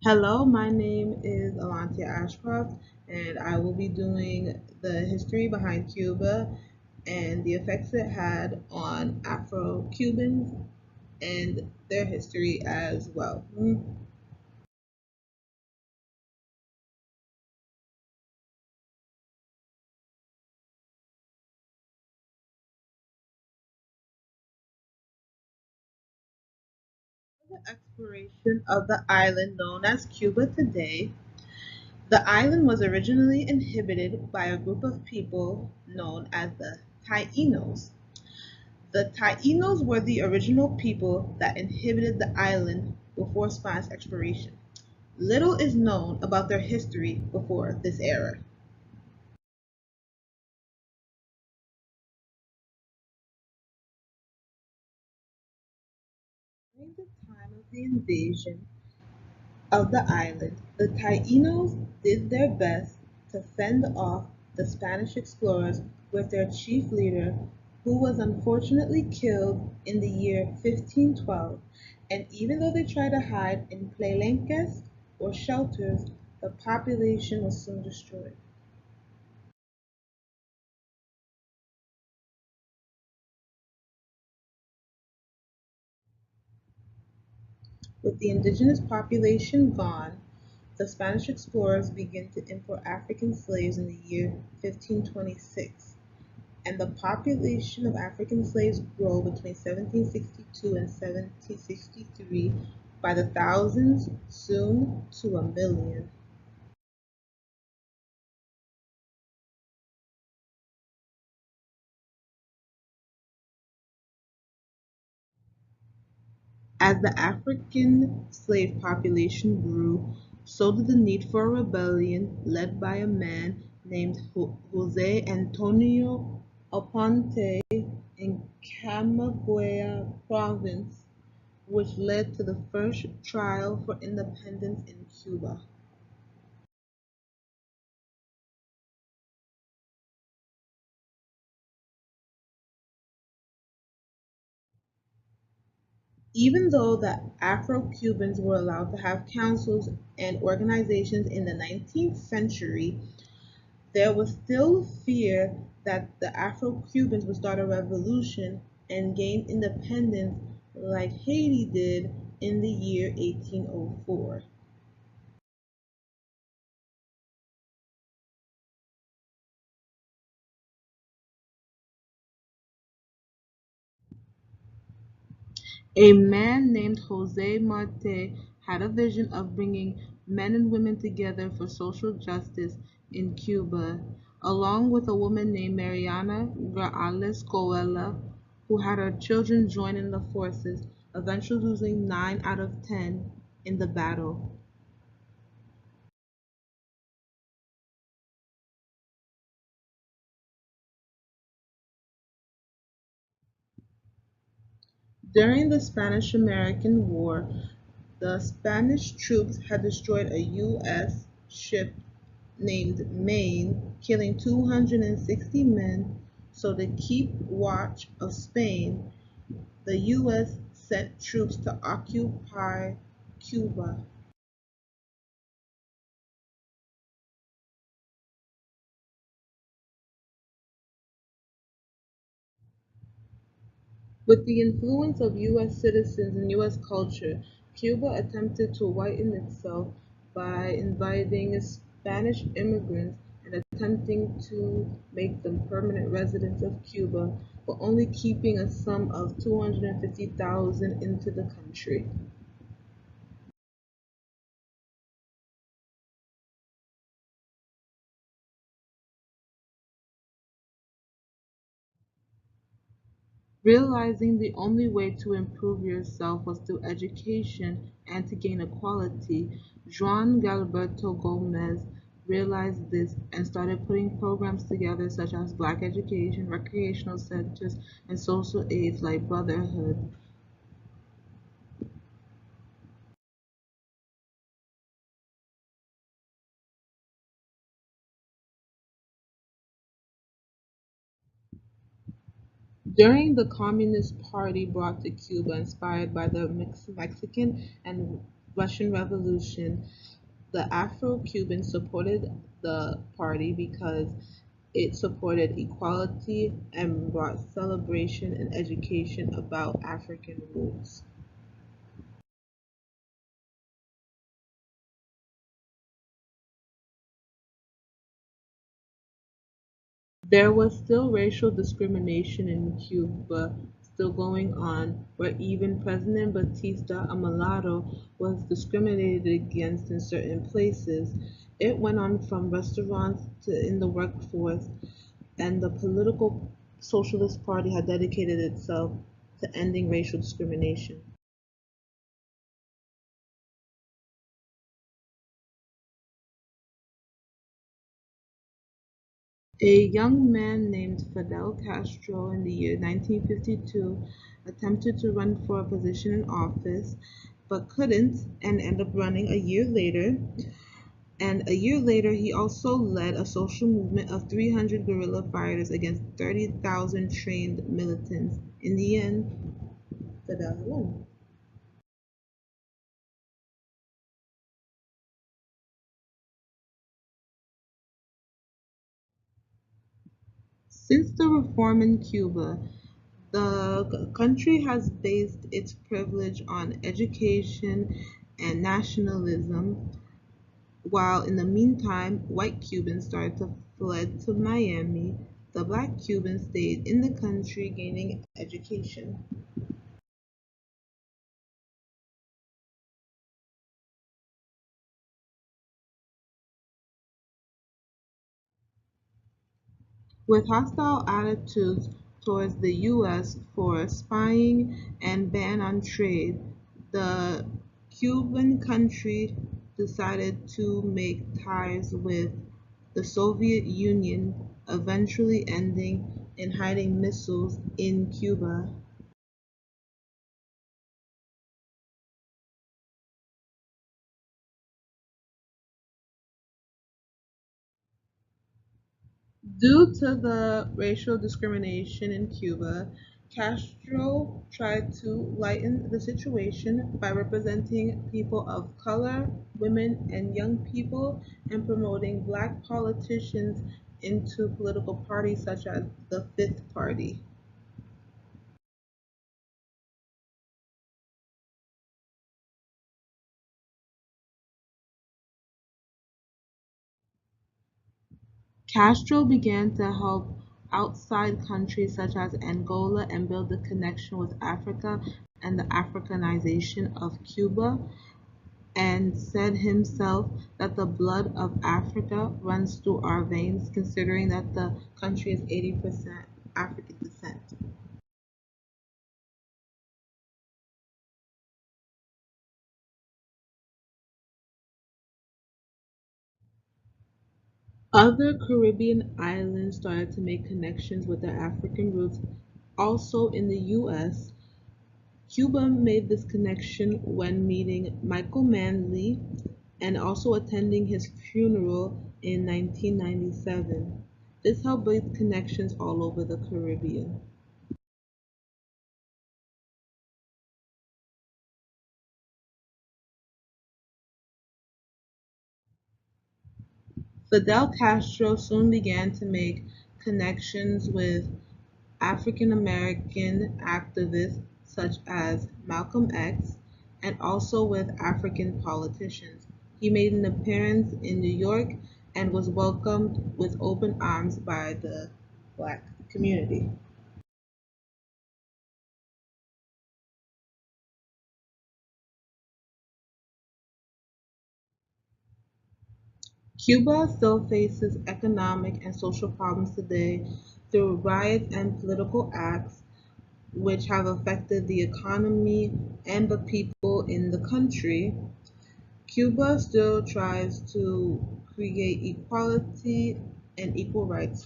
Hello, my name is Alantia Ashcroft, and I will be doing the history behind Cuba and the effects it had on Afro-Cubans and their history as well. The exploration of the island known as Cuba today, the island was originally inhabited by a group of people known as the Taínos. The Taínos were the original people that inhabited the island before Spanish exploration. Little is known about their history before this era. During the time of the invasion of the island, the Taínos did their best to fend off the Spanish explorers with their chief leader, who was unfortunately killed in the year 1512. And even though they tried to hide in palenques or shelters, the population was soon destroyed. With the indigenous population gone, the Spanish explorers began to import African slaves in the year 1526, and the population of African slaves grew between 1762 and 1763 by the thousands, soon to a million. As the African slave population grew, so did the need for a rebellion led by a man named Jose Antonio Aponte in Camagüey province, which led to the first trial for independence in Cuba. Even though the Afro-Cubans were allowed to have councils and organizations in the 19th century, there was still fear that the Afro-Cubans would start a revolution and gain independence like Haiti did in the year 1804. A man named Jose Marte had a vision of bringing men and women together for social justice in Cuba, along with a woman named Mariana Grajales Coelho, who had her children join in the forces, eventually losing 9 out of 10 in the battle. During the Spanish-American War, the Spanish troops had destroyed a U.S. ship named Maine, killing 260 men. So to keep watch of Spain, the U.S. sent troops to occupy Cuba. With the influence of U.S. citizens and U.S. culture, Cuba attempted to whiten itself by inviting Spanish immigrants and attempting to make them permanent residents of Cuba, but only keeping a sum of 250,000 into the country. Realizing the only way to improve yourself was through education and to gain equality, Juan Galberto Gomez realized this and started putting programs together such as black education, recreational centers, and social aids like Brotherhood. During the Communist Party brought to Cuba, inspired by the Mexican and Russian Revolution, the Afro-Cubans supported the party because it supported equality and brought celebration and education about African roots. There was still racial discrimination in Cuba still going on, where even President Batista, a mulatto, was discriminated against in certain places. It went on from restaurants to in the workforce, and the political Socialist Party had dedicated itself to ending racial discrimination. A young man named Fidel Castro in the year 1952 attempted to run for a position in office but couldn't and ended up running a year later. And a year later, he also led a social movement of 300 guerrilla fighters against 30,000 trained militants. In the end, Fidel won. Since the reform in Cuba, the country has based its privilege on education and nationalism, while in the meantime, white Cubans started to fled to Miami. The black Cubans stayed in the country gaining education. With hostile attitudes towards the US for spying and ban on trade, the Cuban country decided to make ties with the Soviet Union, eventually ending in hiding missiles in Cuba. Due to the racial discrimination in Cuba, Castro tried to lighten the situation by representing people of color, women, and young people, and promoting black politicians into political parties such as the Fifth Party. Castro began to help outside countries such as Angola and build a connection with Africa and the Africanization of Cuba, and said himself that the blood of Africa runs through our veins, considering that the country is 80% African descent. Other Caribbean islands started to make connections with their African roots. Also in the US, Cuba made this connection when meeting Michael Manley and also attending his funeral in 1997. This helped build connections all over the Caribbean. Fidel Castro soon began to make connections with African American activists such as Malcolm X and also with African politicians. He made an appearance in New York and was welcomed with open arms by the black community. Cuba still faces economic and social problems today through riots and political acts which have affected the economy and the people in the country. Cuba still tries to create equality and equal rights